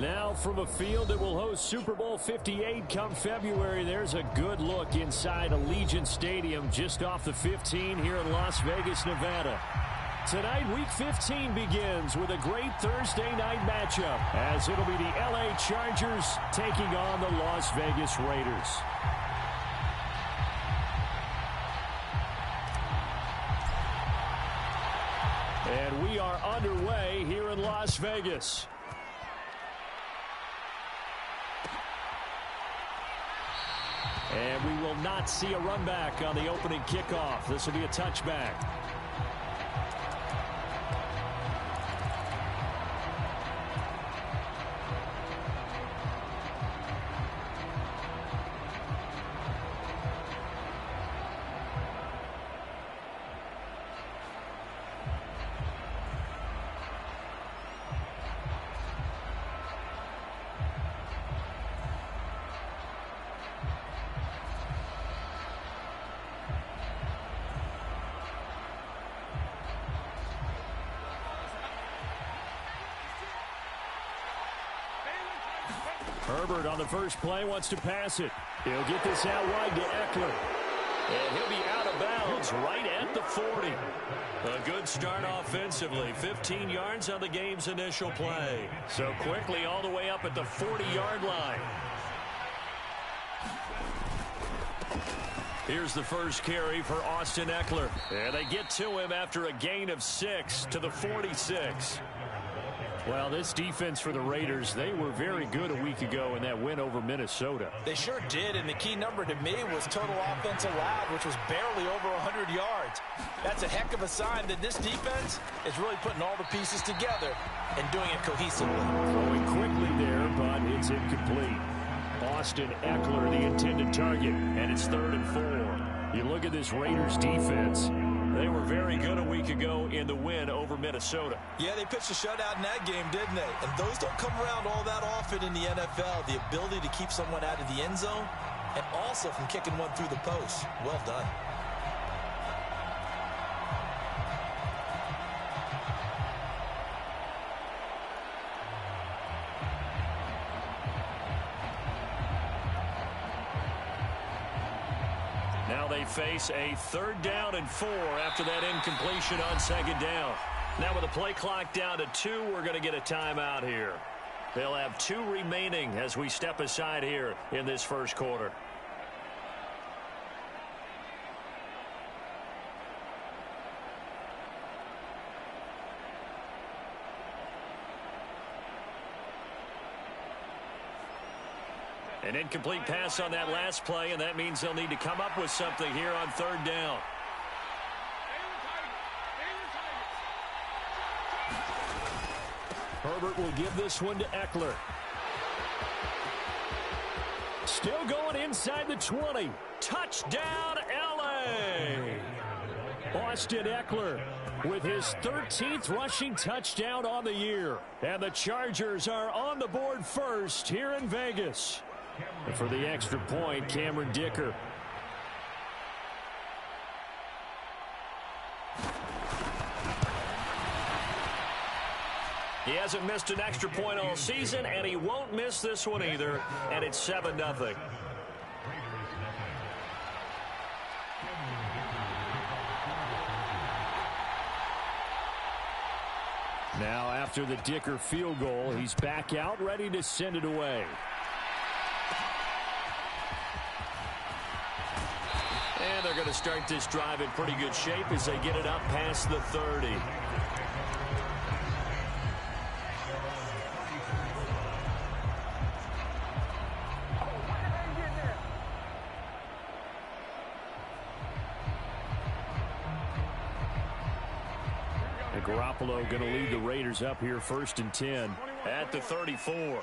Now from a field that will host Super Bowl 58 come February, there's a good look inside Allegiant Stadium just off the 15 here in Las Vegas, Nevada. Tonight, Week 15 begins with a great Thursday night matchup as it'll be the LA Chargers taking on the Las Vegas Raiders. And we are underway here in Las Vegas. And we will not see a run back on the opening kickoff. This will be a touchback. Herbert on the first play wants to pass it. He'll get this out wide to Eckler. And he'll be out of bounds right at the 40. A good start offensively. 15 yards on the game's initial play. So quickly all the way up at the 40-yard line. Here's the first carry for Austin Eckler. And they get to him after a gain of 6 to the 46. Well, this defense for the Raiders, they were very good a week ago in that win over Minnesota. They sure did, and the key number to me was total offense allowed, which was barely over 100 yards. That's a heck of a sign that this defense is really putting all the pieces together and doing it cohesively. Throwing quickly there, but it's incomplete. Austin Eckler, the intended target, and it's 3rd and 4. You look at this Raiders defense. They were very good a week ago in the win over Minnesota. Yeah, they pitched a shutout in that game, didn't they? And those don't come around all that often in the NFL. The ability to keep someone out of the end zone and also from kicking one through the post. Well done. Now they face a 3rd down and 4 after that incompletion on 2nd down. Now with the play clock down to 2, we're going to get a timeout here. They'll have 2 remaining as we step aside here in this first quarter. An incomplete pass on that last play, and that means they'll need to come up with something here on 3rd down. Herbert will give this one to Eckler. Still going inside the 20. Touchdown, L.A. Austin Eckler with his 13th rushing touchdown on the year. And the Chargers are on the board first here in Vegas. And for the extra point, Cameron Dicker. He hasn't missed an extra point all season, and he won't miss this one either, and it's 7-0. Now, after the Dicker field goal, he's back out, ready to send it away. And they're going to start this drive in pretty good shape as they get it up past the 30. And Garoppolo going to lead the Raiders up here 1st and 10 at the 34.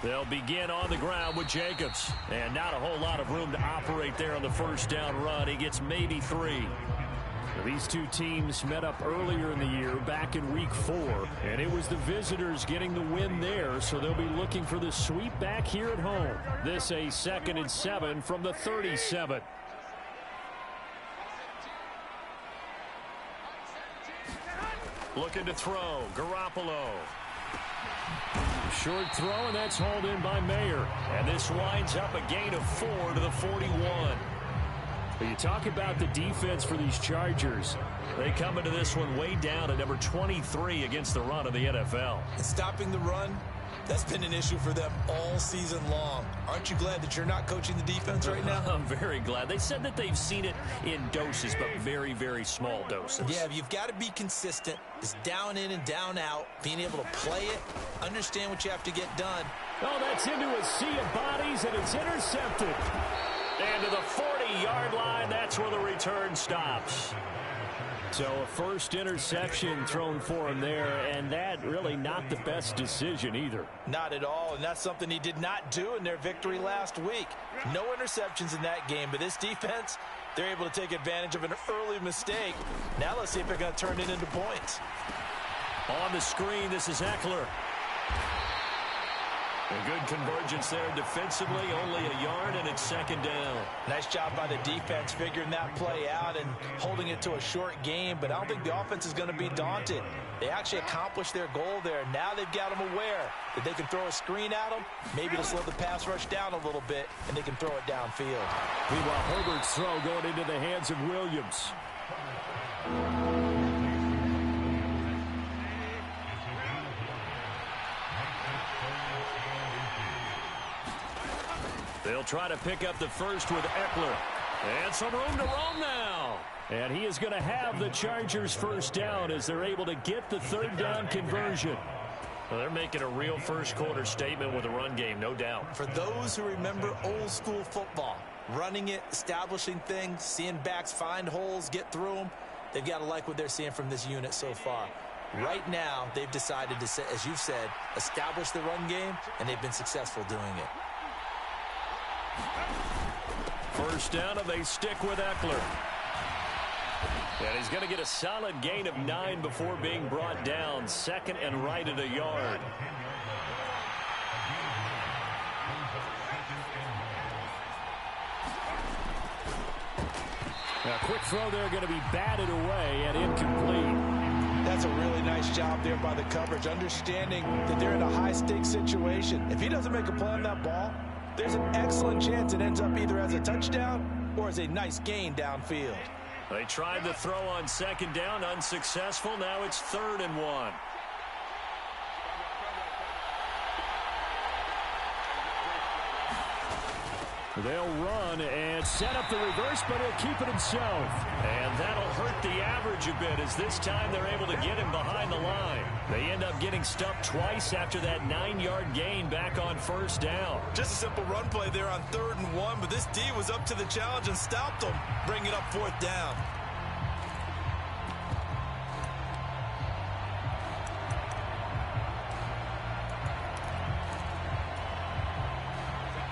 They'll begin on the ground with Jacobs. And not a whole lot of room to operate there on the first down run. He gets maybe 3. These two teams met up earlier in the year, back in week 4. And it was the visitors getting the win there, so they'll be looking for the sweep back here at home. This a 2nd and 7 from the 37. Looking to throw. Garoppolo. Short throw, and that's hauled in by Mayer. And this winds up a gain of 4 to the 41. But you talk about the defense for these Chargers. They come into this one way down at number 23 against the run of the NFL. And stopping the run, that's been an issue for them all season long. Aren't you glad that you're not coaching the defense right now? I'm very glad. They said that they've seen it in doses, but very, very small doses. Yeah, you've got to be consistent. It's down in and down out, being able to play it, understand what you have to get done. Oh, that's into a sea of bodies, and it's intercepted. And to the 40-yard line, that's where the return stops. So a first interception thrown for him there, and that really not the best decision either. Not at all, and that's something he did not do in their victory last week. No interceptions in that game, but this defense, they're able to take advantage of an early mistake. Now let's see if they're going to turn it into points. On the screen, this is Eckler. A good convergence there defensively, only a yard, and it's second down. Nice job by the defense figuring that play out and holding it to a short game, but I don't think the offense is going to be daunted. They actually accomplished their goal there. Now they've got them aware that they can throw a screen at them, maybe to slow the pass rush down a little bit, and they can throw it downfield. Meanwhile, Herbert's throw going into the hands of Williams. They'll try to pick up the first with Eckler. And some room to roam now. And he is going to have the Chargers first down as they're able to get the third down conversion. Well, they're making a real first quarter statement with a run game, no doubt. For those who remember old school football, running it, establishing things, seeing backs find holes, get through them, they've got to like what they're seeing from this unit so far. Right now, they've decided to, as you've said, establish the run game, and they've been successful doing it. First down, and they stick with Eckler. And he's going to get a solid gain of 9 before being brought down. Second and right at a yard. A quick throw there going to be batted away and incomplete. That's a really nice job there by the coverage, understanding that they're in a high-stakes situation. If he doesn't make a play on that ball, there's an excellent chance it ends up either as a touchdown or as a nice gain downfield. They tried the throw on second down, unsuccessful. Now it's 3rd and 1. They'll run and set up the reverse, but he'll keep it himself. And that'll hurt the average a bit as this time they're able to get him behind the line. They end up getting stuffed twice after that 9-yard gain back on first down. Just a simple run play there on 3rd and 1, but this D was up to the challenge and stopped them, bringing up 4th down.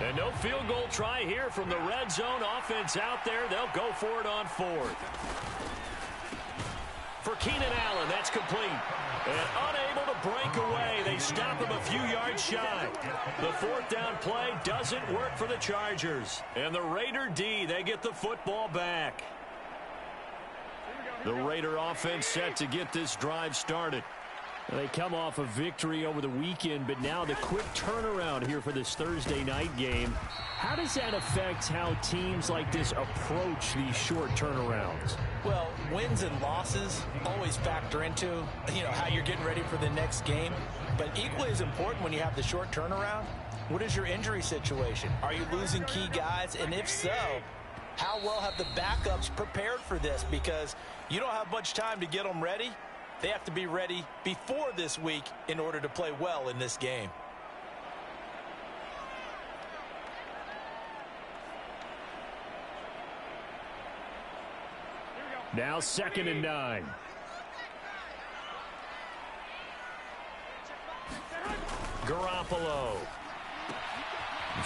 And no field goal try here from the red zone. Offense out there. They'll go for it on 4th. For Keenan Allen, that's complete. And unable to break away. They stop him a few yards shy. The 4th down play doesn't work for the Chargers. And the Raider D, they get the football back. The Raider offense set to get this drive started. They come off a victory over the weekend, but now the quick turnaround here for this Thursday night game. How does that affect how teams like this approach these short turnarounds? Well, wins and losses always factor into, how you're getting ready for the next game. But equally as important when you have the short turnaround, what is your injury situation? Are you losing key guys? And if so, how well have the backups prepared for this? Because you don't have much time to get them ready. They have to be ready before this week in order to play well in this game. Now 2nd and 9. Garoppolo.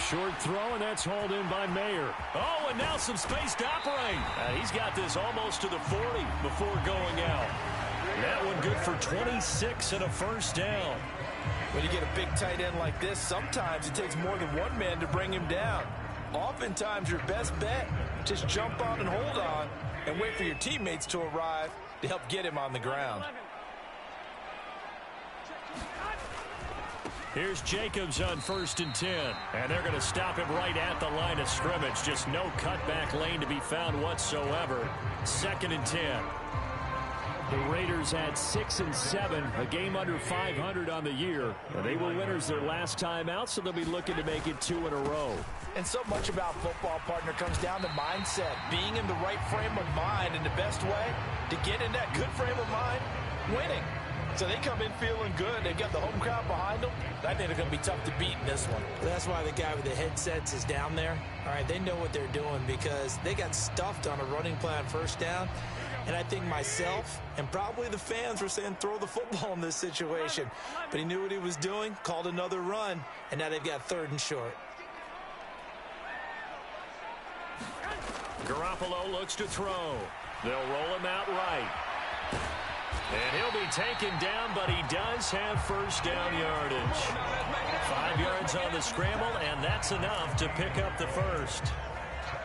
Short throw, and that's hauled in by Mayer. Oh, and now some space to operate. He's got this almost to the 40 before going out. That one good for 26 and a first down. When you get a big tight end like this, sometimes it takes more than one man to bring him down. Oftentimes, your best bet, just jump on and hold on and wait for your teammates to arrive to help get him on the ground. Here's Jacobs on 1st and 10. And they're going to stop him right at the line of scrimmage. Just no cutback lane to be found whatsoever. 2nd and 10. The Raiders had 6 and 7, a game under 500 on the year. They were winners their last time out, so they'll be looking to make it 2 in a row. And so much about football, partner, comes down to mindset. Being in the right frame of mind, and the best way to get in that good frame of mind, winning. So they come in feeling good. They've got the home crowd behind them. I think they're going to be tough to beat in this one. That's why the guy with the headsets is down there. All right, they know what they're doing because they got stuffed on a running play on 1st down. And I think myself and probably the fans were saying throw the football in this situation. But he knew what he was doing, called another run, and now they've got 3rd and short. Garoppolo looks to throw. They'll roll him out right. And he'll be taken down, but he does have 1st down yardage. 5 yards on the scramble, and that's enough to pick up the 1st.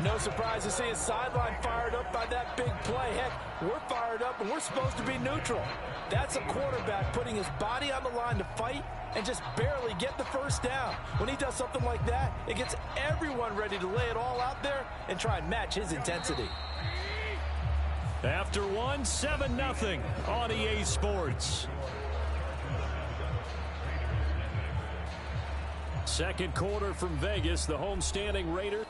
No surprise to see his sideline fired up by that big play. Heck, we're fired up, and we're supposed to be neutral. That's a quarterback putting his body on the line to fight and just barely get the 1st down. When he does something like that, it gets everyone ready to lay it all out there and try and match his intensity. After 1, 7-0 on EA Sports. 2nd quarter from Vegas, the homestanding Raiders.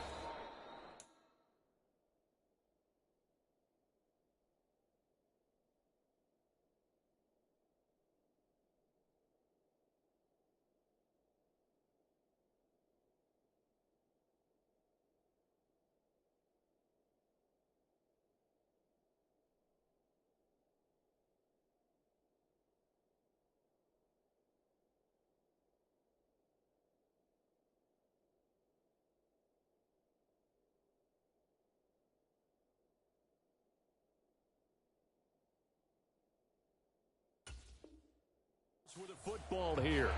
With a football here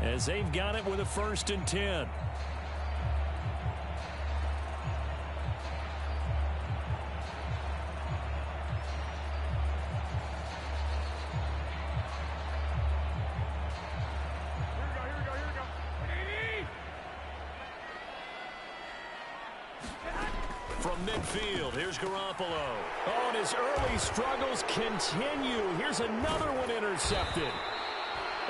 as they've got it with a 1st and 10. From midfield, here's Garoppolo. Oh, and his early struggles continue. Here's another one intercepted.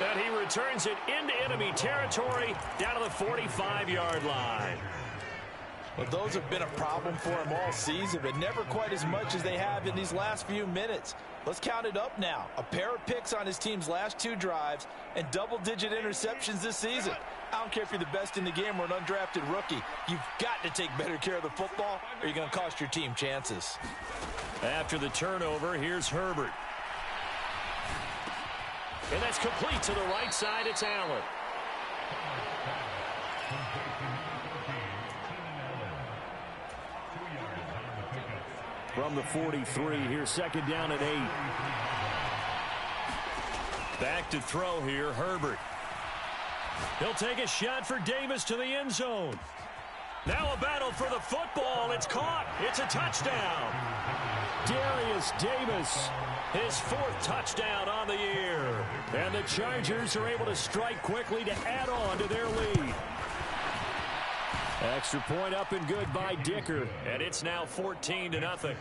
And he returns it into enemy territory down to the 45-yard line. Well, those have been a problem for him all season, but never quite as much as they have in these last few minutes. Let's count it up now. A pair of picks on his team's last 2 drives and double-digit interceptions this season. I don't care if you're the best in the game or an undrafted rookie. You've got to take better care of the football or you're going to cost your team chances. After the turnover, here's Herbert. And that's complete to the right side. It's Allen. From the 43, here's 2nd down and 8. Back to throw here, Herbert. He'll take a shot for Davis to the end zone. Now a battle for the football. It's caught. It's a touchdown. Darius Davis, his 4th touchdown on the year. And the Chargers are able to strike quickly to add on to their lead. Extra point up and good by Dicker. And it's now 14-0.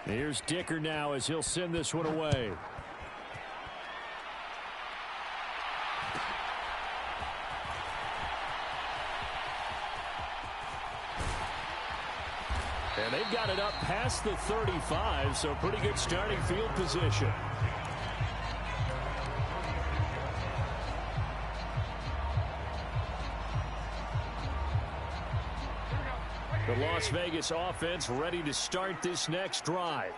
Here's Dicker now as he'll send this one away. And they've got it up past the 35, so pretty good starting field position. The Las Vegas offense ready to start this next drive.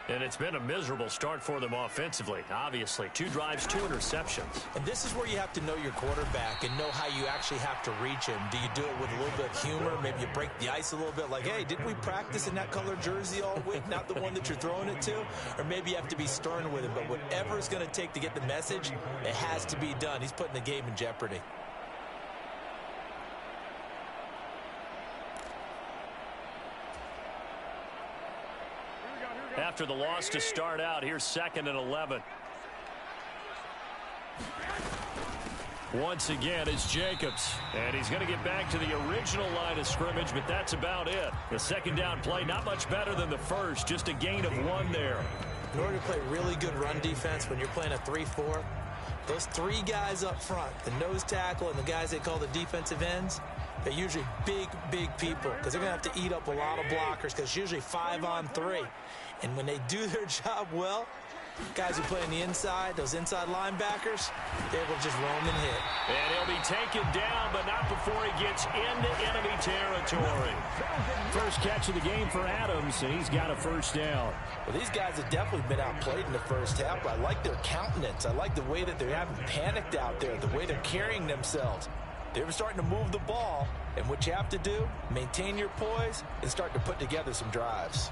And it's been a miserable start for them offensively. Obviously, 2 drives, 2 interceptions. And this is where you have to know your quarterback and know how you actually have to reach him. Do you do it with a little bit of humor? Maybe you break the ice a little bit like, hey, didn't we practice in that color jersey all week? Not the one that you're throwing it to? Or maybe you have to be stern with him. But whatever it's going to take to get the message, it has to be done. He's putting the game in jeopardy. after the loss to start out. Here's 2nd and 11. Once again, it's Jacobs. And he's going to get back to the original line of scrimmage, but that's about it. The second down play, not much better than the first, just a gain of 1 there. In order to play really good run defense when you're playing a 3-4, those 3 guys up front, the nose tackle and the guys they call the defensive ends, they're usually big people because they're going to have to eat up a lot of blockers because it's usually 5 on 3. And when they do their job well, guys who play on the inside, those inside linebackers, they're able to just roam and hit. And he'll be taken down, but not before he gets into enemy territory. First catch of the game for Adams, and he's got a first down. Well, these guys have definitely been outplayed in the first half, but I like their countenance. I like the way that they haven't panicked out there, the way they're carrying themselves. They were starting to move the ball, and what you have to do, maintain your poise and start to put together some drives.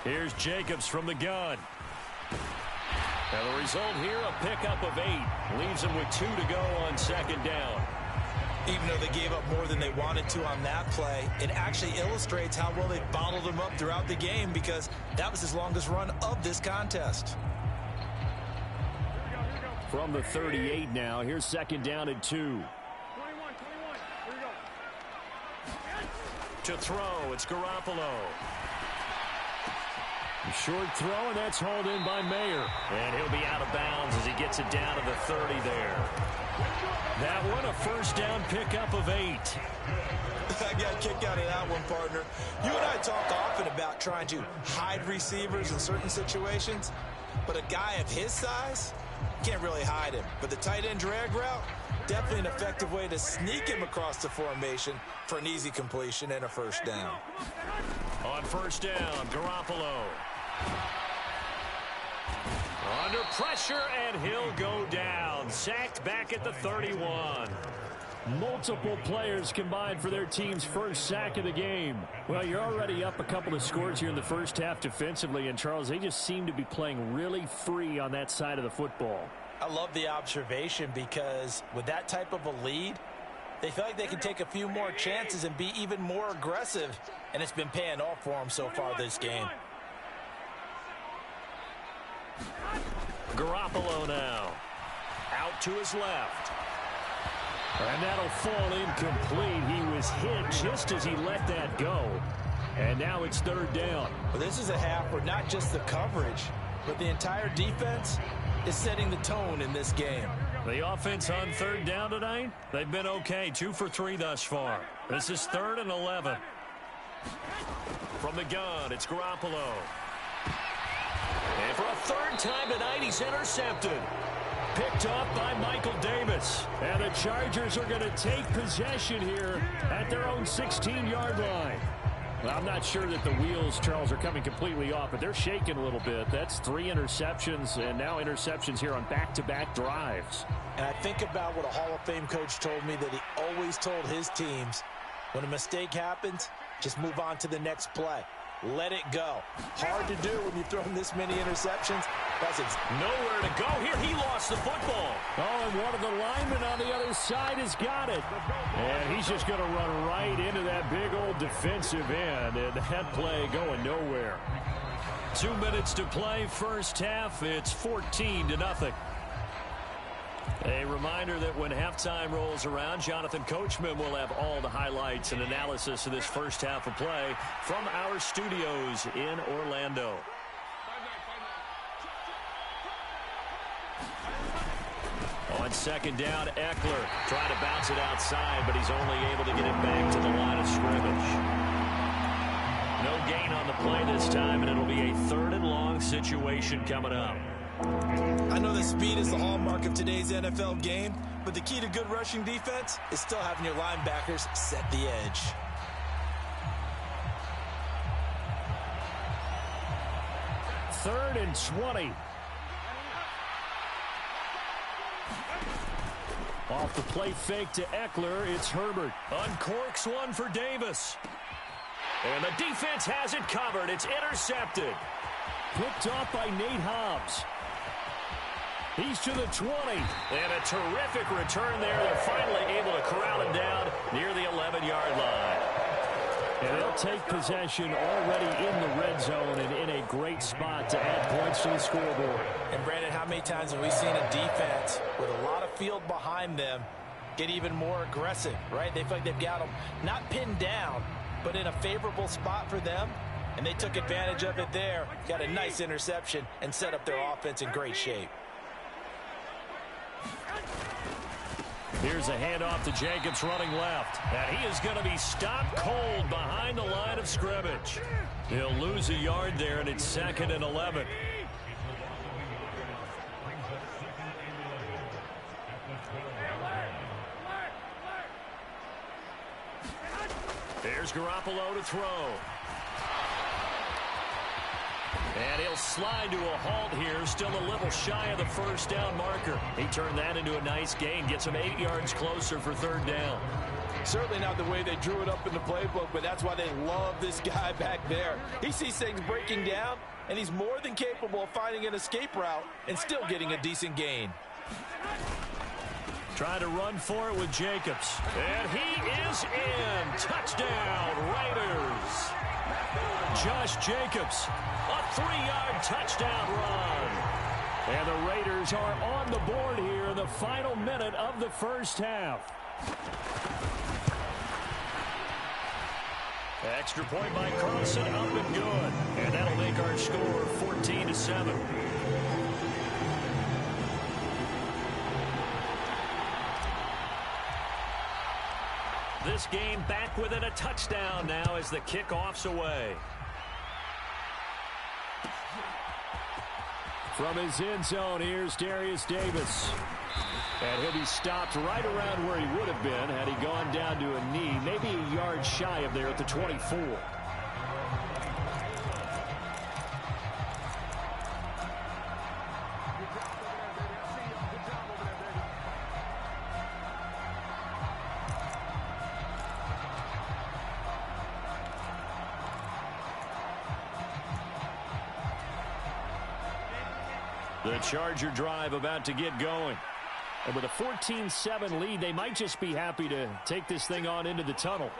Here's Jacobs from the gun. And the result here, a pickup of 8. Leaves him with 2 to go on 2nd down. Even though they gave up more than they wanted to on that play, it actually illustrates how well they bottled them up throughout the game because that was his longest run of this contest. From the 38 now, here's 2nd down and 2. 21. Here we go. To throw, it's Garoppolo. A short throw, and that's hauled in by Mayer. And he'll be out of bounds as he gets it down to the 30 there. That one, a first down pickup of 8. I got a kick out of that one, partner. You and I talk often about trying to hide receivers in certain situations, but a guy of his size, can't really hide him. But the tight end drag route, definitely an effective way to sneak him across the formation for an easy completion and a first down. On first down, Garoppolo. Under pressure, and he'll go down. Sacked back at the 31. Multiple players combined for their team's first sack of the game. Well, you're already up a couple of scores here in the first half defensively, and Charles, they just seem to be playing really free on that side of the football. I love the observation because with that type of a lead, they feel like they can take a few more chances and be even more aggressive, and it's been paying off for them so far this game. Garoppolo now. Out to his left. And that'll fall incomplete. He was hit just as he let that go. And now it's 3rd down. Well, this is a half where not just the coverage, but the entire defense is setting the tone in this game. The offense on 3rd down tonight, they've been okay. 2 for 3 thus far. This is 3rd and 11. From the gun, it's Garoppolo. And for a 3rd time tonight, he's intercepted. Picked off by Michael Davis. And the Chargers are going to take possession here at their own 16-yard line. Well, I'm not sure that the wheels, Charles, are coming completely off, but they're shaking a little bit. That's 3 interceptions, and now interceptions here on back-to-back drives. And I think about what a Hall of Fame coach told me that he always told his teams, when a mistake happens, just move on to the next play. Let it go. Hard to do when you throw this many interceptions. That's nowhere to go here. He lost the football. Oh, and one of the linemen on the other side has got it. And he's just going to run right into that big old defensive end. And that play going nowhere. 2 minutes to play first half. It's 14-0. A reminder that when halftime rolls around, Jonathan Coachman will have all the highlights and analysis of this first half of play from our studios in Orlando. On 2nd down, Eckler trying to bounce it outside, but he's only able to get it back to the line of scrimmage. No gain on the play this time, and it'll be a 3rd and long situation coming up. I know that speed is the hallmark of today's NFL game, but the key to good rushing defense is still having your linebackers set the edge. Third and 20. Off the play fake to Eckler, it's Herbert. Uncorks one for Davis. And the defense has it covered. It's intercepted. Picked off by Nate Hobbs. He's to the 20. And a terrific return there. They're finally able to corral him down near the 11-yard line. And they'll take possession already in the red zone and in a great spot to add points to the scoreboard. And, Brandon, how many times have we seen a defense with a lot of field behind them get even more aggressive, right? They feel like they've got them not pinned down, but in a favorable spot for them. And they took advantage of it there, got a nice interception, and set up their offense in great shape. Here's a handoff to Jacobs running left. And he is going to be stopped cold behind the line of scrimmage. He'll lose a yard there, and it's 2nd and 11. There's Garoppolo to throw. And he'll slide to a halt here, still a little shy of the first down marker. He turned that into a nice gain, gets him 8 yards closer for 3rd down. Certainly not the way they drew it up in the playbook, but that's why they love this guy back there. He sees things breaking down, and he's more than capable of finding an escape route and still getting a decent gain. Trying to run for it with Jacobs. And he is in. Touchdown, Raiders. Josh Jacobs, a 3-yard touchdown run. And the Raiders are on the board here in the final minute of the first half. Extra point by Carlson, up and good. And that'll make our score 14-7. This game back within a touchdown now as the kickoff's away. From his end zone, here's Darius Davis. And he'll be stopped right around where he would have been had he gone down to a knee, maybe a yard shy of there at the 24. The Charger drive about to get going. And with a 14-7 lead, they might just be happy to take this thing on into the tunnel.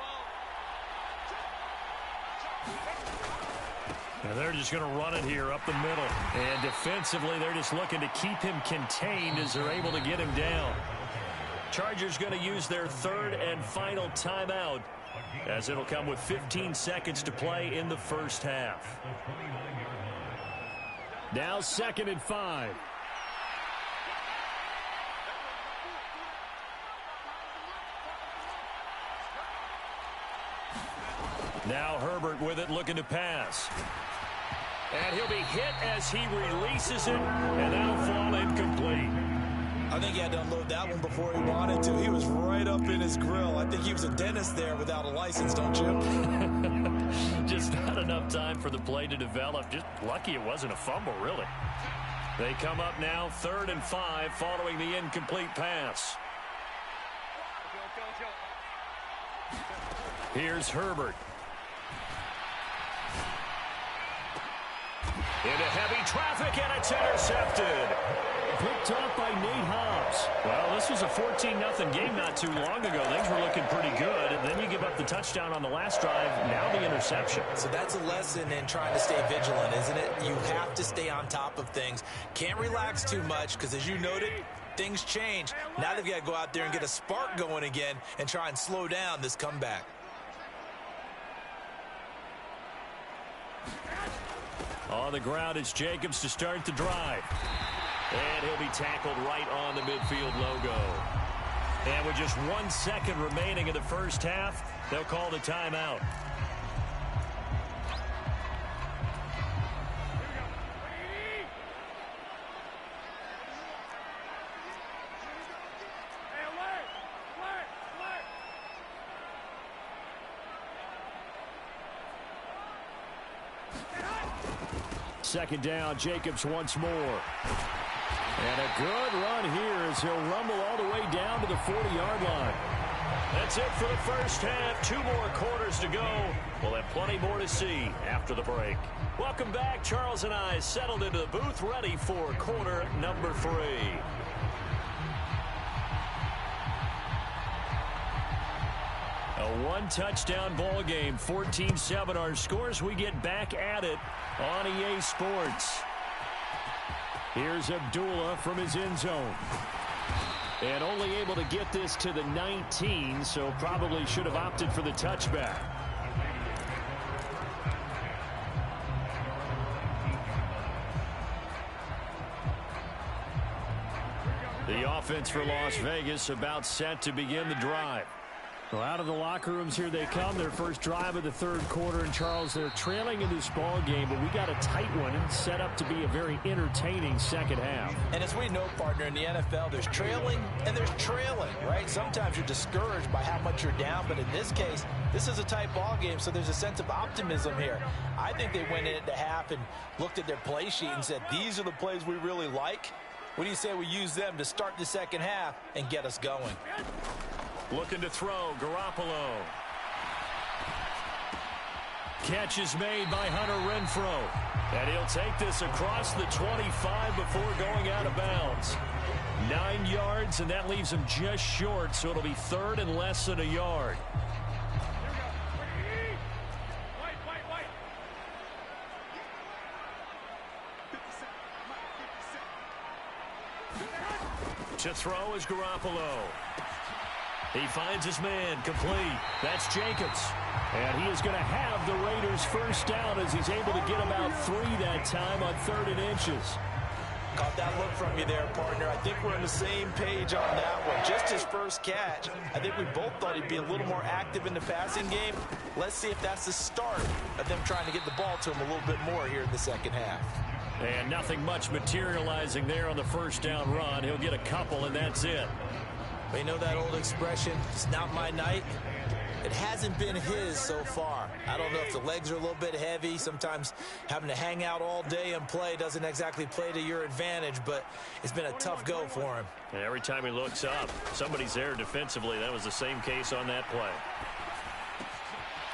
And they're just going to run it here up the middle. And defensively, they're just looking to keep him contained as they're able to get him down. Chargers going to use their 3rd and final timeout, as it'll come with 15 seconds to play in the first half. Now 2nd and 5. Now Herbert with it, looking to pass. And he'll be hit as he releases it, and that'll fall incomplete. I think he had to unload that one before he wanted to. He was right up in his grill. I think he was a dentist there without a license, don't you? Just not enough time for the play to develop. Just lucky it wasn't a fumble, really. They come up now 3rd and 5 following the incomplete pass. Here's Herbert. Into heavy traffic, and it's intercepted. Picked off by Nate Hobbs. Well, this was a 14-0 game not too long ago. Things were looking pretty good, and then you give up the touchdown on the last drive, now the interception. So that's a lesson in trying to stay vigilant, isn't it? You have to stay on top of things. Can't relax too much, because as you noted, things change. Now they've got to go out there and get a spark going again and try and slow down this comeback. On the ground, it's Jacobs to start the drive. And he'll be tackled right on the midfield logo. And with just 1 second remaining in the first half, they'll call the timeout. Second down, Jacobs once more. And a good run here as he'll rumble all the way down to the 40-yard line. That's it for the first half. 2 more quarters to go. We'll have plenty more to see after the break. Welcome back. Charles and I settled into the booth, ready for quarter number 3. A 1-touchdown ball game, 14-7 our scores. We get back at it on EA Sports. Here's Abdullah from his end zone. And only able to get this to the 19, so probably should have opted for the touchback. The offense for Las Vegas about set to begin the drive. Well, out of the locker rooms here they come. Their first drive of the third quarter. And, Charles, they're trailing in this ball game, but we got a tight one set up to be a very entertaining second half. And as we know, partner, in the NFL, there's trailing and there's trailing, right? Sometimes you're discouraged by how much you're down, but in this case, this is a tight ball game, so there's a sense of optimism here. I think they went into half and looked at their play sheet and said, these are the plays we really like. What do you say we use them to start the second half and get us going? Looking to throw, Garoppolo. Catch is made by Hunter Renfrow. And he'll take this across the 25 before going out of bounds. 9 yards, and that leaves him just short, so it'll be third and less than a yard. To throw is Garoppolo. He finds his man, complete. That's Jacobs. And he is going to have the Raiders first down as he's able to get about 3 that time on 3rd and inches. Caught that look from you there, partner. I think we're on the same page on that one. Just his first catch. I think we both thought he'd be a little more active in the passing game. Let's see if that's the start of them trying to get the ball to him a little bit more here in the second half. And nothing much materializing there on the first down run. He'll get a couple, and that's it. But you know that old expression, it's not my night? It hasn't been his so far. I don't know if the legs are a little bit heavy. Sometimes having to hang out all day and play doesn't exactly play to your advantage, but it's been a tough go for him. And every time he looks up, somebody's there defensively. That was the same case on that play.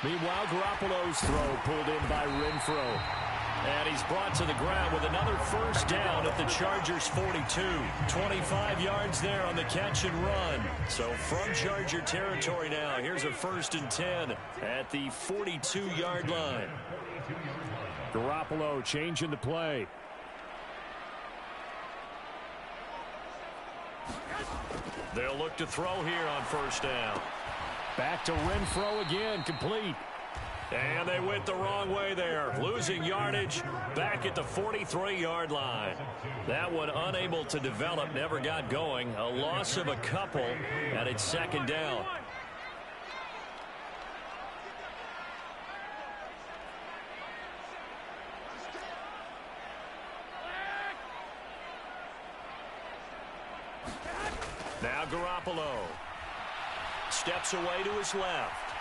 Meanwhile, Garoppolo's throw pulled in by Renfrow. And he's brought to the ground with another first down at the Chargers' 42. 25 yards there on the catch and run. So from Charger territory now, here's a 1st and 10 at the 42-yard line. Garoppolo changing the play. They'll look to throw here on first down. Back to Renfrow again, complete. And they went the wrong way there, losing yardage back at the 43-yard line. That one unable to develop, never got going. A loss of a couple, and it's 2nd down. Now Garoppolo steps away to his left.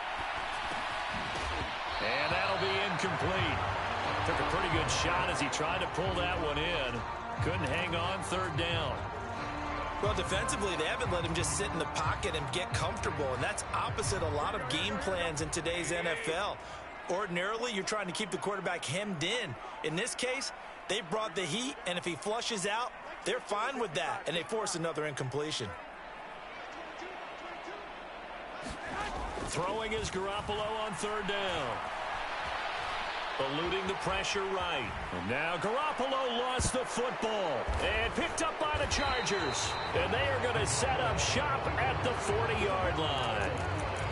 And that'll be incomplete. Took a pretty good shot as he tried to pull that one in. Couldn't hang on, 3rd down. Well, defensively, they haven't let him just sit in the pocket and get comfortable, and that's opposite a lot of game plans in today's NFL. Ordinarily, you're trying to keep the quarterback hemmed in. In this case, they brought the heat, and if he flushes out, they're fine with that, and they force another incompletion. Throwing is Garoppolo on 3rd down. Eluding the pressure right. And now Garoppolo lost the football and picked up by the Chargers. And they are going to set up shop at the 40-yard line.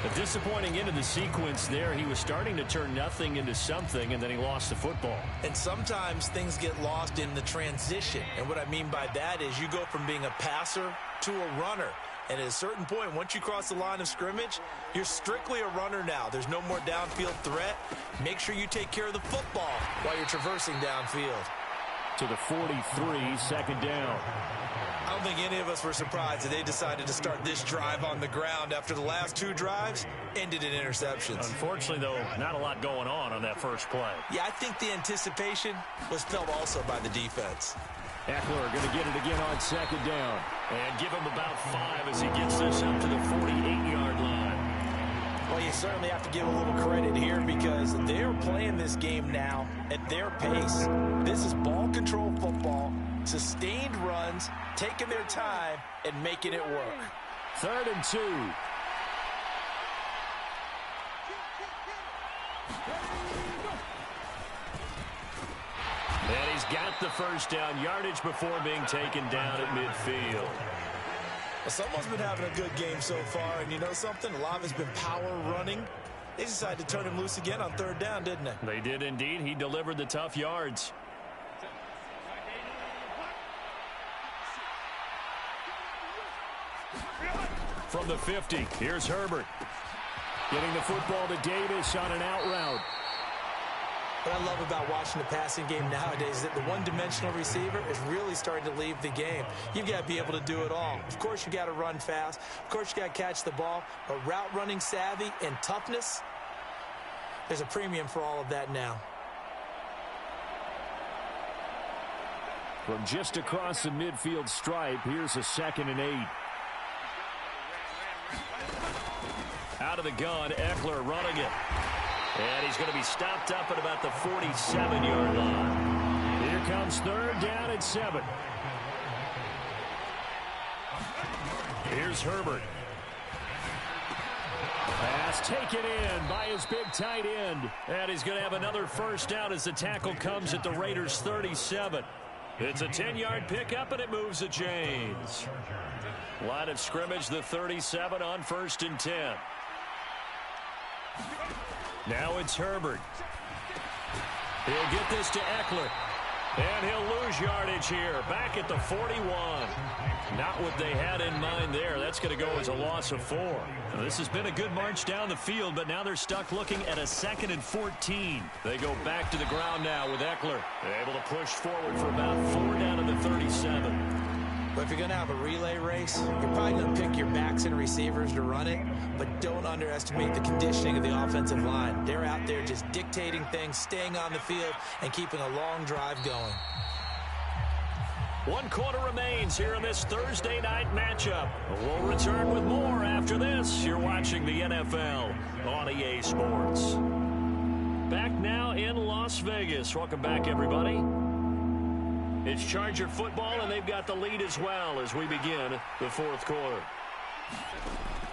A disappointing end of the sequence there. He was starting to turn nothing into something, and then he lost the football. And sometimes things get lost in the transition. And what I mean by that is you go from being a passer to a runner. And at a certain point, once you cross the line of scrimmage, you're strictly a runner now. There's no more downfield threat. Make sure you take care of the football while you're traversing downfield. To the 43, 2nd down. I don't think any of us were surprised that they decided to start this drive on the ground after the last 2 drives ended in interceptions. Unfortunately, though, not a lot going on that first play. Yeah, I think the anticipation was felt also by the defense. Eckler going to get it again on 2nd down. And give him about 5 as he gets this up to the 48-yard line. Well, you certainly have to give a little credit here because they're playing this game now at their pace. This is ball control football, sustained runs, taking their time, and making it work. 3rd and 2. And he's got the first down yardage before being taken down at midfield. Well, someone's been having a good game so far, and you know something? A lot of it's been power running. They decided to turn him loose again on 3rd down, didn't they? They did indeed. He delivered the tough yards. From the 50, here's Herbert. Getting the football to Davis on an out route. What I love about watching the passing game nowadays is that the one-dimensional receiver is really starting to leave the game. You've got to be able to do it all. Of course, you got to run fast. Of course, you got to catch the ball. But route running savvy and toughness, there's a premium for all of that now. From just across the midfield stripe, here's a 2nd and 8. Out of the gun, Eckler running it. And he's going to be stopped up at about the 47-yard line. Here comes 3rd down and 7. Here's Herbert. Pass taken in by his big tight end. And he's going to have another first down as the tackle comes at the Raiders' 37. It's a 10-yard pickup, and it moves the chains. Line of scrimmage, the 37 on 1st and 10. Now it's Herbert. He'll get this to Eckler. And he'll lose yardage here. Back at the 41. Not what they had in mind there. That's going to go as a loss of 4. Now, this has been a good march down the field, but now they're stuck looking at a 2nd and 14. They go back to the ground now with Eckler. They're able to push forward for about 4 down to the 37. But if you're going to have a relay race, you're probably going to pick your backs and receivers to run it, but don't underestimate the conditioning of the offensive line. They're out there just dictating things, staying on the field, and keeping a long drive going. 1 quarter remains here in this Thursday night matchup. We'll return with more after this. You're watching the NFL on EA Sports. Back now in Las Vegas. Welcome back, everybody. It's Charger football, and they've got the lead as well as we begin the 4th quarter.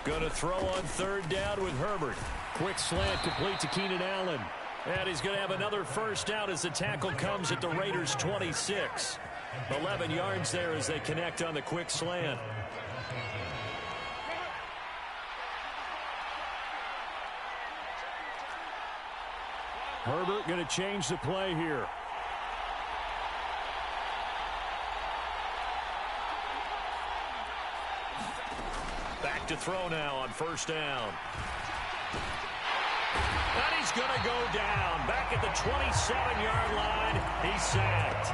Going to throw on 3rd down with Herbert. Quick slant complete to Keenan Allen. And he's going to have another first down as the tackle comes at the Raiders' 26. 11 yards there as they connect on the quick slant. Herbert going to change the play here. Back to throw now on 1st down. And he's going to go down. Back at the 27-yard line. He's sacked.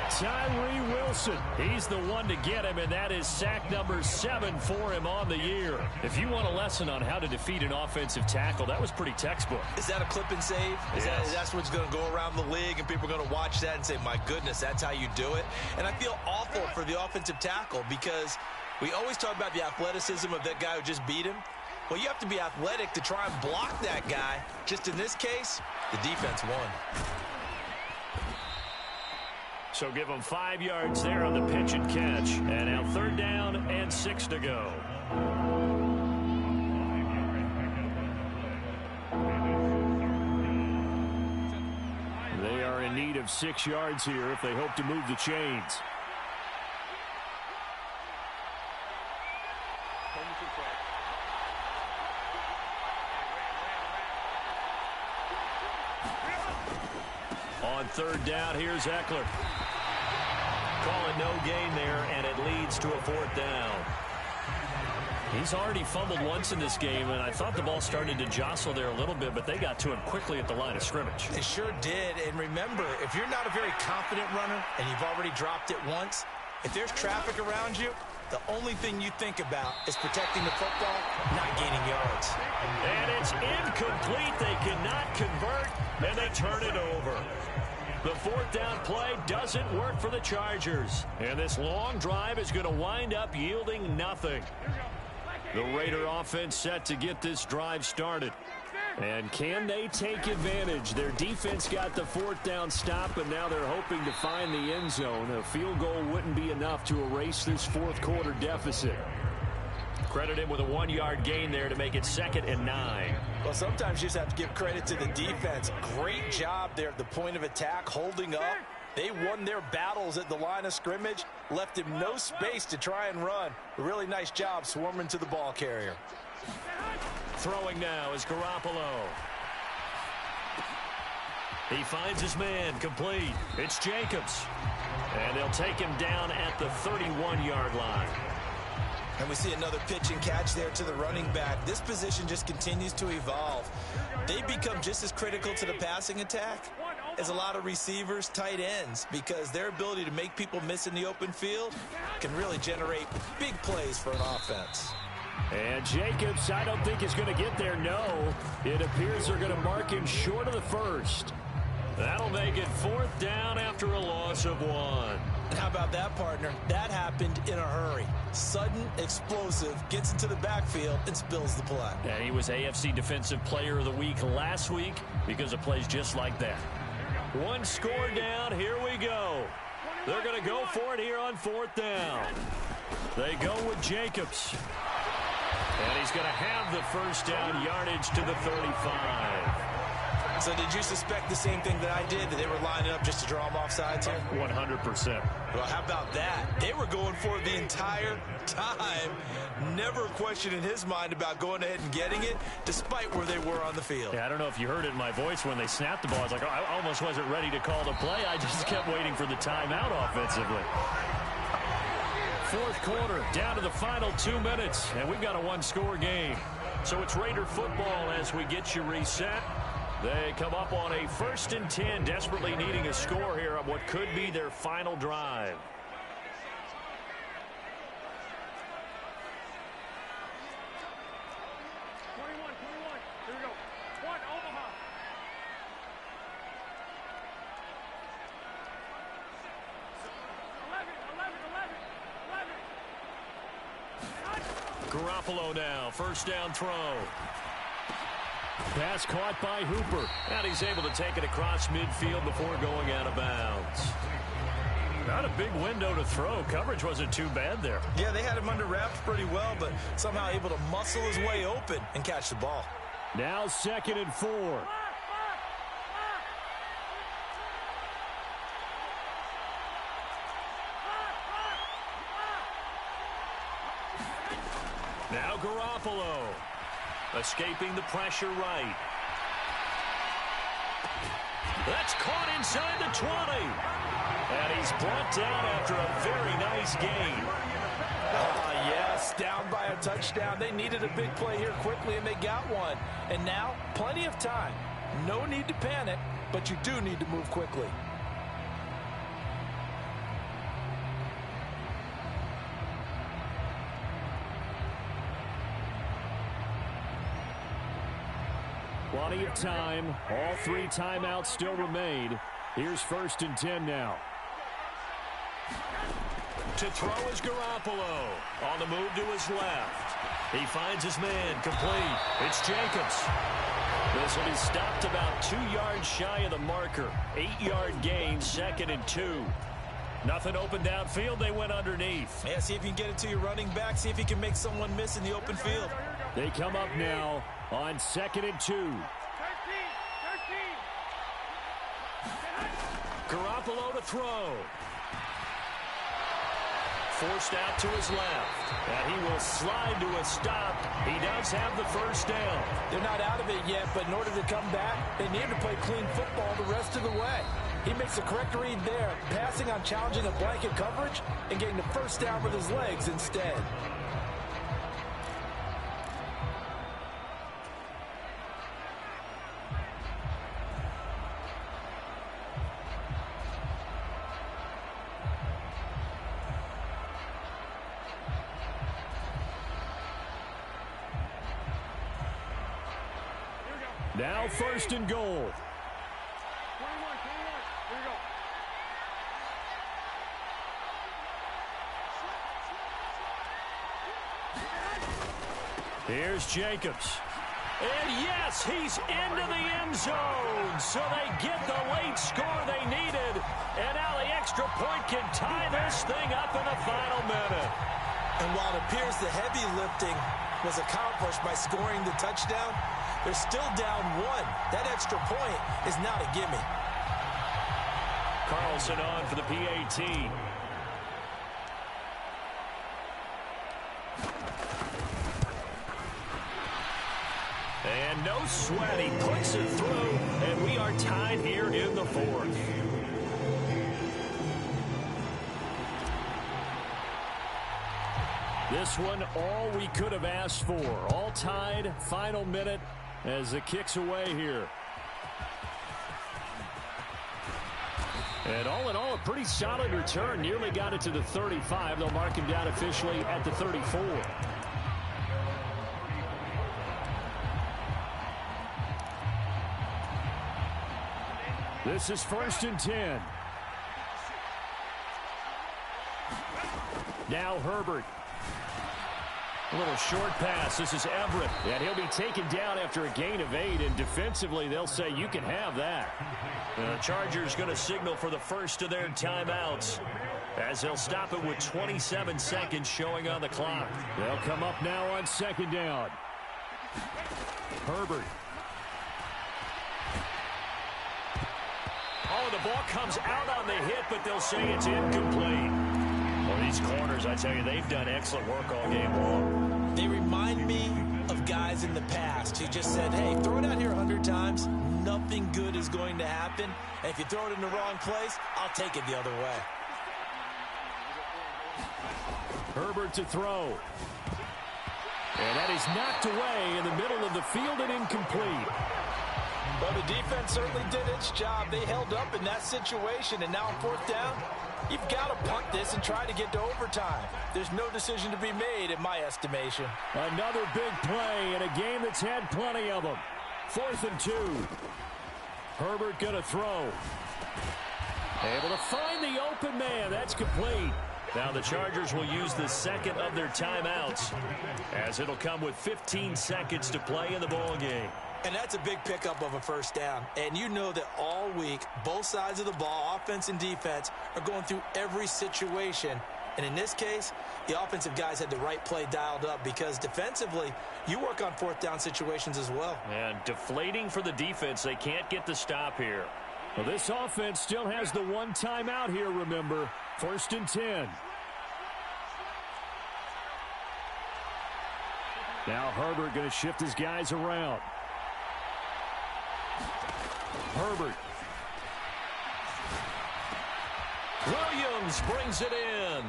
Tyree Wilson. He's the one to get him, and that is sack number 7 for him on the year. If you want a lesson on how to defeat an offensive tackle, that was pretty textbook. Is that a clip and save? That's what's going to go around the league, and people are going to watch that and say, my goodness, that's how you do it? And I feel awful for the offensive tackle because we always talk about the athleticism of that guy who just beat him. Well, you have to be athletic to try and block that guy. Just in this case, the defense won. So give them 5 yards there on the pitch and catch. And now 3rd down and 6 to go. They are in need of 6 yards here if they hope to move the chains. On 3rd down, here's Eckler. Call it no gain there, and it leads to a 4th down. He's already fumbled once in this game, and I thought the ball started to jostle there a little bit, but they got to him quickly at the line of scrimmage. It sure did, and remember, if you're not a very confident runner and you've already dropped it once, if there's traffic around you, the only thing you think about is protecting the football, not gaining yards. And it's incomplete. They cannot convert, and they turn it over. The 4th down play doesn't work for the Chargers. And this long drive is going to wind up yielding nothing. The Raider offense set to get this drive started. And can they take advantage? Their defense got the fourth down stop, and now they're hoping to find the end zone. A field goal wouldn't be enough to erase this fourth quarter deficit. Credit him with a 1-yard gain there to make it 2nd and 9. Well, sometimes you just have to give credit to the defense. Great job there at the point of attack, holding up. They won their battles at the line of scrimmage, left him no space to try and run. A really nice job swarming to the ball carrier. Throwing now is Garoppolo. He finds his man, complete. It's Jacobs. And they'll take him down at the 31-yard line. And we see another pitch and catch there to the running back. This position just continues to evolve. They become just as critical to the passing attack as a lot of receivers, tight ends, because their ability to make people miss in the open field can really generate big plays for an offense. And Jacobs, I don't think is going to get there. No, it appears they're going to mark him short of the first. That'll make it 4th down after a loss of 1. How about that, partner? That happened in a hurry. Sudden, explosive, gets into the backfield and spills the play. And he was AFC Defensive Player of the Week last week because of plays just like that. 1 score down. Here we go. They're going to go for it here on 4th down. They go with Jacobs. And he's going to have the first down yardage to the 35. So did you suspect the same thing that I did, that they were lining up just to draw them off sides here? 100%. Well, how about that? They were going for it the entire time. Never a question in his mind about going ahead and getting it, despite where they were on the field. Yeah, I don't know if you heard it in my voice when they snapped the ball. I was like, oh, I almost wasn't ready to call the play. I just kept waiting for the timeout offensively. 4th quarter, down to the final 2 minutes, and we've got a 1-score game. So it's Raider football as we get you reset. They come up on a 1st and 10, desperately needing a score here on what could be their final drive. Here we go. 1, Omaha. Garoppolo now, 1st down throw. Pass caught by Hooper. And he's able to take it across midfield before going out of bounds. Not a big window to throw. Coverage wasn't too bad there. Yeah, they had him under wraps pretty well, but somehow able to muscle his way open and catch the ball. Now 2nd and 4. Now Garoppolo. Escaping the pressure right. That's caught inside the 20. And he's brought down after a very nice gain. Yes, down by a touchdown. They needed a big play here quickly, and they got one. And now, plenty of time. No need to panic, but you do need to move quickly. Plenty of time. All 3 timeouts still remain. Here's 1st and 10 now. To throw is Garoppolo. On the move to his left. He finds his man, complete. It's Jacobs. This will be stopped about 2 yards shy of the marker. 8-yard gain, 2nd and 2. Nothing open downfield. They went underneath. Yeah, see if you can get it to your running back. See if you can make someone miss in the open field. They come up now on 2nd and 2. 13. Garoppolo to throw. Forced out to his left. And he will slide to a stop. He does have the first down. They're not out of it yet, but in order to come back, they need to play clean football the rest of the way. He makes the correct read there, passing on challenging a blanket coverage and getting the first down with his legs instead. Now 1st and goal. 21. Here we go. Here's Jacobs. And yes, he's into the end zone. So they get the late score they needed. And now the extra point can tie this thing up in the final minute. And while it appears the heavy lifting was accomplished by scoring the touchdown, they're still down one. That extra point is not a gimme. Carlson on for the PAT. And no sweat, he puts it through, and we are tied here in the fourth. This one, all we could have asked for. All tied, final minute as it kicks away here. And all in all, a pretty solid return. Nearly got it to the 35. They'll mark him down officially at the 34. This is 1st and 10. Now Herbert. A little short pass. This is Everett. And he'll be taken down after a gain of 8. And defensively, they'll say you can have that. The Chargers going to signal for the first of their timeouts, as they'll stop it with 27 seconds showing on the clock. They'll come up now on 2nd down. Herbert. Oh, the ball comes out on the hit, but they'll say it's incomplete. Well, these corners, I tell you, they've done excellent work all game long. They remind me of guys in the past who just said, hey, throw it out here 100 times. Nothing good is going to happen. And if you throw it in the wrong place, I'll take it the other way. Herbert to throw. And that is knocked away in the middle of the field and incomplete. Well, the defense certainly did its job. They held up in that situation, and now on 4th down, you've got to punt this and try to get to overtime. There's no decision to be made in my estimation. Another big play in a game that's had plenty of them. 4th and 2. Herbert going to throw. Able to find the open man. That's complete. Now the Chargers will use the second of their timeouts, as it'll come with 15 seconds to play in the ball game. And that's a big pickup of a 1st down. And you know that all week, both sides of the ball, offense and defense, are going through every situation. And in this case, the offensive guys had the right play dialed up, because defensively, you work on 4th down situations as well. And deflating for the defense. They can't get the stop here. Well, this offense still has the one timeout here, remember. 1st and 10. Now Herbert going to shift his guys around. Herbert. Williams brings it in.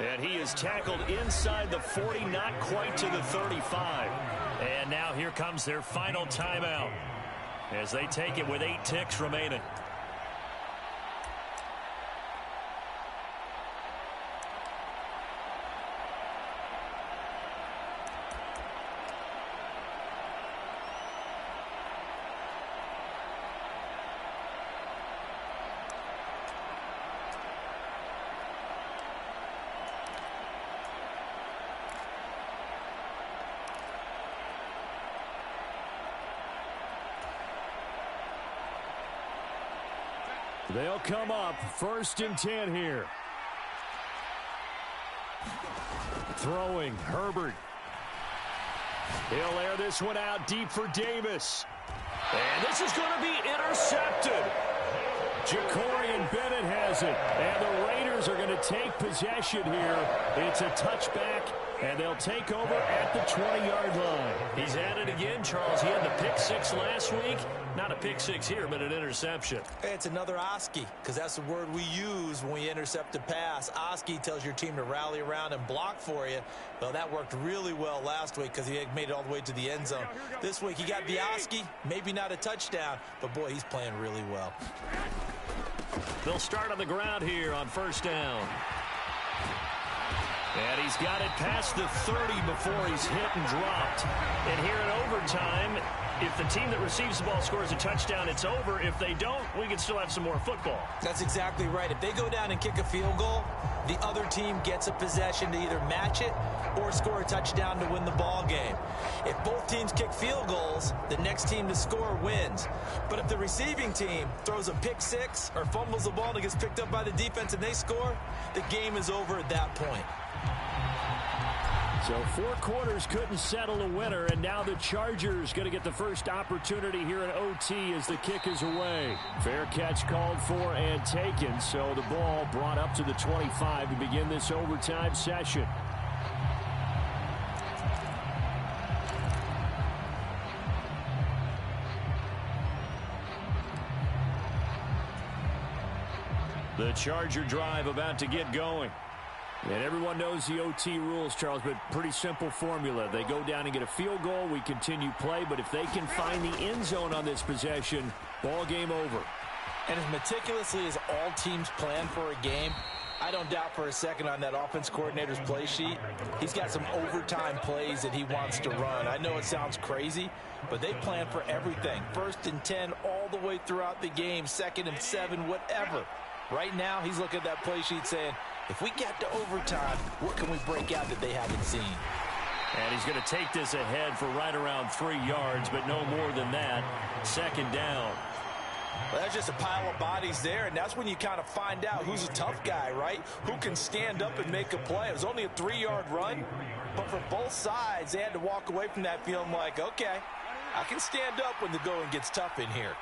And he is tackled inside the 40, not quite to the 35. And now here comes their final timeout, as they take it with 8 ticks remaining. They'll come up 1st and 10 here. Throwing, Herbert. He'll air this one out deep for Davis. And this is going to be intercepted. Ja'Cory Bennett has it. And the Raiders are going to take possession here. It's a touchback, and they'll take over at the 20-yard line. He's at it again, Charles. He had the pick 6 last week. Not a pick 6 here, but an interception. It's another Oski, because that's the word we use when we intercept a pass. Oski tells your team to rally around and block for you. Well, that worked really well last week, because he made it all the way to the end zone. This week, he got the Oski, maybe not a touchdown, but boy, he's playing really well. They'll start on the ground here on 1st down. And he's got it past the 30 before he's hit and dropped. And here in overtime, if the team that receives the ball scores a touchdown, it's over. If they don't, we can still have some more football. That's exactly right. If they go down and kick a field goal, the other team gets a possession to either match it or score a touchdown to win the ball game. If both teams kick field goals, the next team to score wins. But if the receiving team throws a pick six or fumbles the ball and it gets picked up by the defense and they score, the game is over at that point. So 4 quarters couldn't settle a winner, and now the Chargers going to get the first opportunity here in OT as the kick is away. Fair catch called for and taken, so the ball brought up to the 25 to begin this overtime session. The Charger drive about to get going. And everyone knows the OT rules, Charles, but pretty simple formula. They go down and get a field goal, we continue play, but if they can find the end zone on this possession, ball game over. And as meticulously as all teams plan for a game, I don't doubt for a second on that offense coordinator's play sheet, he's got some overtime plays that he wants to run. I know it sounds crazy, but they plan for everything. 1st and 10 all the way throughout the game, 2nd and 7, whatever. Right now, he's looking at that play sheet saying, if we get to overtime, what can we break out that they haven't seen? And he's going to take this ahead for right around 3 yards, but no more than that. 2nd down. Well, that's just a pile of bodies there, and that's when you kind of find out who's a tough guy, right? Who can stand up and make a play. It was only a 3-yard run, but for both sides, they had to walk away from that feeling like, okay, I can stand up when the going gets tough in here.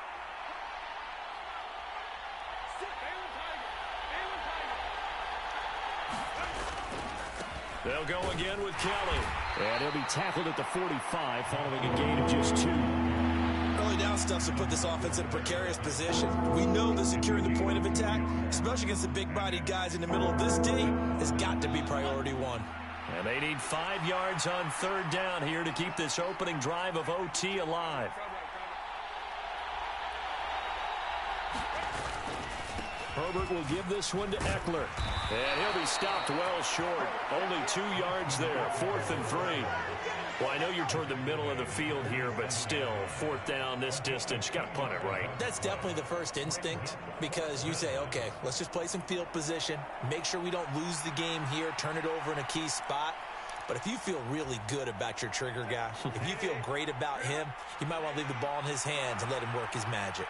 They'll go again with Kelly. And he'll be tackled at the 45 following a gain of just 2. Early down stuff's to put this offense in a precarious position. We know that securing the point of attack, especially against the big-bodied guys in the middle of this D, has got to be priority 1. And they need 5 yards on 3rd down here to keep this opening drive of OT alive. Herbert will give this one to Eckler. And he'll be stopped well short. Only 2 yards there. 4th and 3. Well, I know you're toward the middle of the field here, but still, 4th down this distance, you got to punt it right. That's definitely the first instinct because you say, okay, let's just play some field position, make sure we don't lose the game here, turn it over in a key spot. But if you feel really good about your trigger guy, if you feel great about him, you might want to leave the ball in his hands and let him work his magic.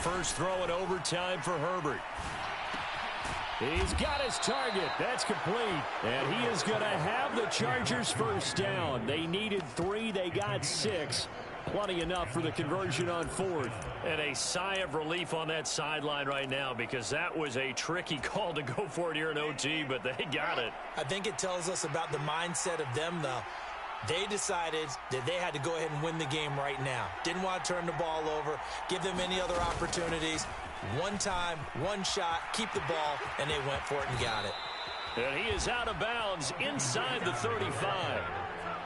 First throw in overtime for Herbert. He's got his target. That's complete. And he is going to have the Chargers first down. They needed 3. They got 6. Plenty enough for the conversion on 4th. And a sigh of relief on that sideline right now because that was a tricky call to go for it here in OT, but they got it. I think it tells us about the mindset of them, though. They decided that they had to go ahead and win the game right now. Didn't want to turn the ball over, give them any other opportunities. One time, one shot, keep the ball, and they went for it and got it. And he is out of bounds inside the 35.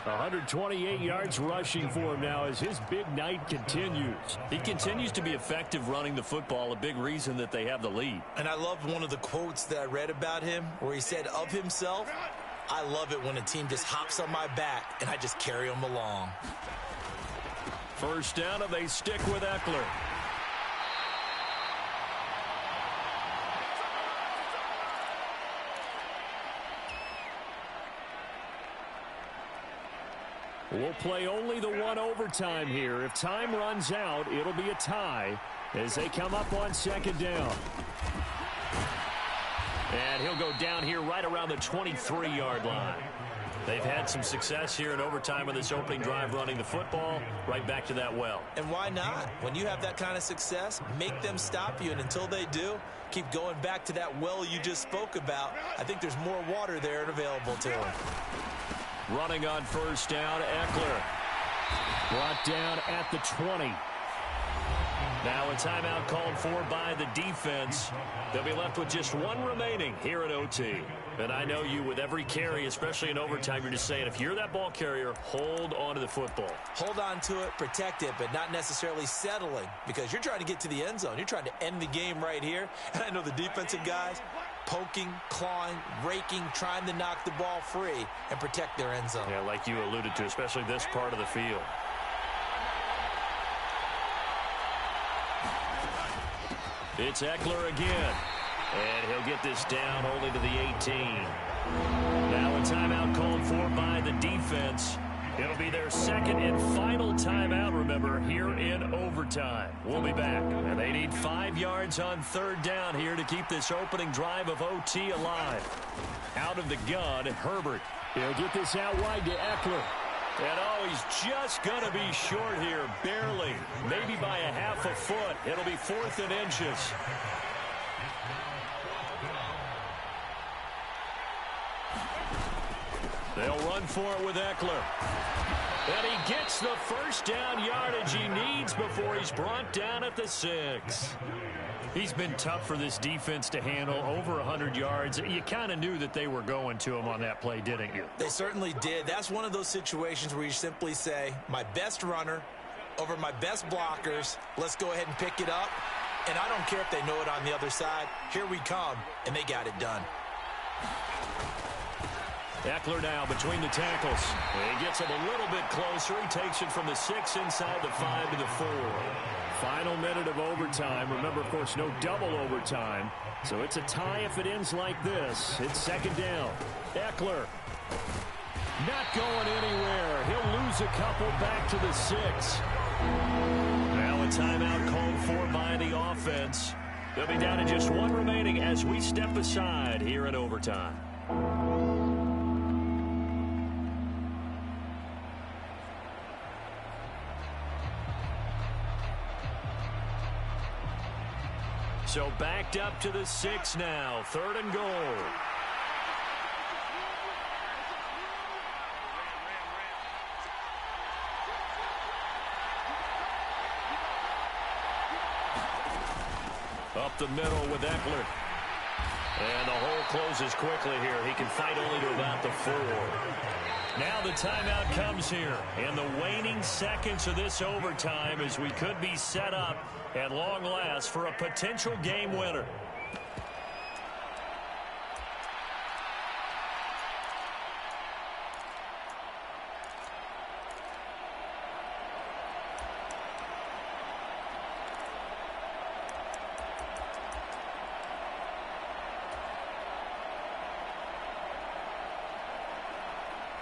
128 yards rushing for him now as his big night continues. He continues to be effective running the football, a big reason that they have the lead. And I love one of the quotes that I read about him where he said of himself, I love it when a team just hops on my back and I just carry them along. First down and they stick with Eckler. We'll play only the 1 overtime here. If time runs out, it'll be a tie as they come up on 2nd down. And he'll go down here right around the 23-yard line. They've had some success here in overtime on this opening drive running the football right back to that well. And why not? When you have that kind of success, make them stop you. And until they do, keep going back to that well you just spoke about. I think there's more water there and available to them. Running on first down, Eckler. Brought down at the 20. Now a timeout called for by the defense. They'll be left with just 1 remaining here at OT. And I know you, with every carry, especially in overtime, you're just saying, if you're that ball carrier, hold on to the football. Hold on to it, protect it, but not necessarily settling because you're trying to get to the end zone. You're trying to end the game right here. And I know the defensive guys, poking, clawing, raking, trying to knock the ball free and protect their end zone. Yeah, like you alluded to, especially this part of the field. It's Eckler again. And he'll get this down only to the 18. Now a timeout called for by the defense. It'll be their second and final timeout, remember, here in overtime. We'll be back. And they need 5 yards on third down here to keep this opening drive of OT alive. Out of the gun, Herbert. He'll get this out wide to Eckler. And oh, he's just going to be short here, barely. Maybe by a half a foot. It'll be 4th and inches. They'll run for it with Eckler. And he gets the first down yardage he needs before he's brought down at the 6. He's been tough for this defense to handle, over 100 yards. You kind of knew that they were going to him on that play, didn't you? They certainly did. That's one of those situations where you simply say, my best runner over my best blockers. Let's go ahead and pick it up. And I don't care if they know it on the other side. Here we come, and they got it done. Eckler now between the tackles. He gets him a little bit closer. He takes it from the 6 inside the 5 to the 4. Final minute of overtime. Remember, of course, no double overtime. So it's a tie if it ends like this. It's second down. Eckler not going anywhere. He'll lose a couple back to the 6. Now a timeout called for by the offense. They'll be down to just 1 remaining as we step aside here in overtime. So backed up to the 6 now. 3rd and goal. Up the middle with Eckler. And the hole closes quickly here. He can fight only to about the 4. Now the timeout comes here in the waning seconds of this overtime as we could be set up at long last for a potential game winner.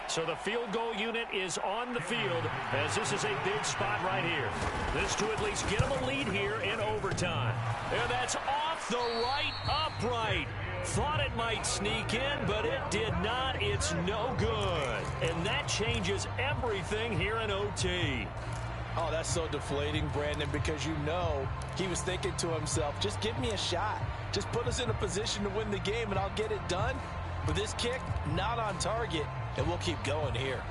So the field goal unit is on the field as this is a big spot right here. This to at least get them a lead here in overtime. And that's off the right upright. Thought it might sneak in, but it did not. It's no good. And that changes everything here in OT. Oh, that's so deflating, Brandon, because you know he was thinking to himself, just give me a shot. Just put us in a position to win the game and I'll get it done. But this kick, not on target, and we'll keep going here.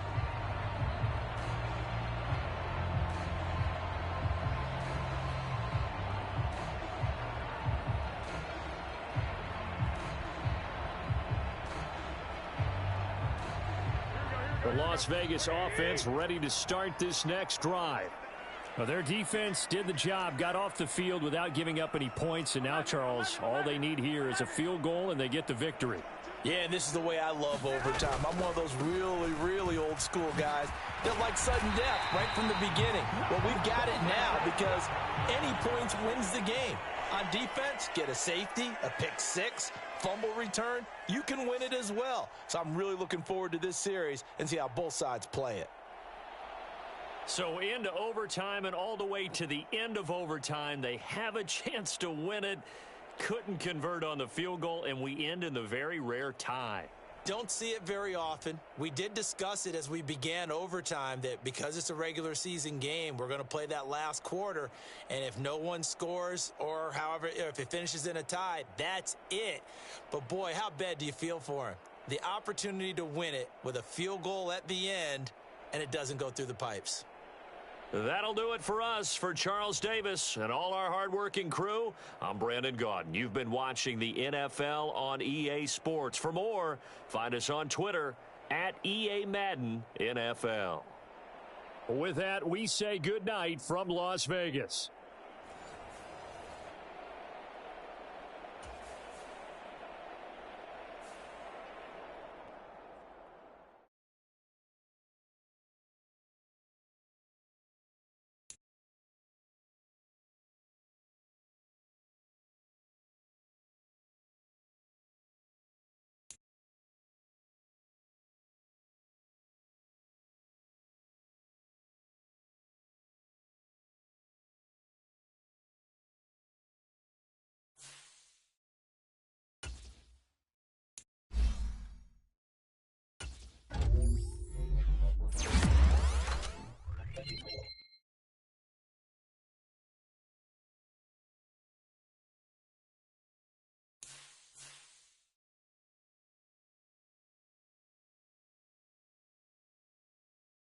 The Las Vegas offense ready to start this next drive. Well, their defense did the job, got off the field without giving up any points, and now, Charles, all they need here is a field goal, and they get the victory. Yeah, and this is the way I love overtime. I'm one of those really, really old school guys that like sudden death right from the beginning. Well, we've got it now because any points wins the game. On defense, get a safety, a pick 6, fumble return. You can win it as well. So I'm really looking forward to this series and see how both sides play it. So into overtime and all the way to the end of overtime, they have a chance to win it. Couldn't convert on the field goal, and we end in the very rare tie. Don't see it very often. We did discuss it as we began overtime that because it's a regular season game, we're going to play that last quarter, and if no one scores or however, if it finishes in a tie, that's it. But boy, how bad do you feel for him? The opportunity to win it with a field goal at the end, and it doesn't go through the pipes. That'll do it for us. For Charles Davis and all our hardworking crew, I'm Brandon Gaudin. You've been watching the NFL on EA Sports. For more, find us on Twitter at EA Madden NFL. With that, we say good night from Las Vegas.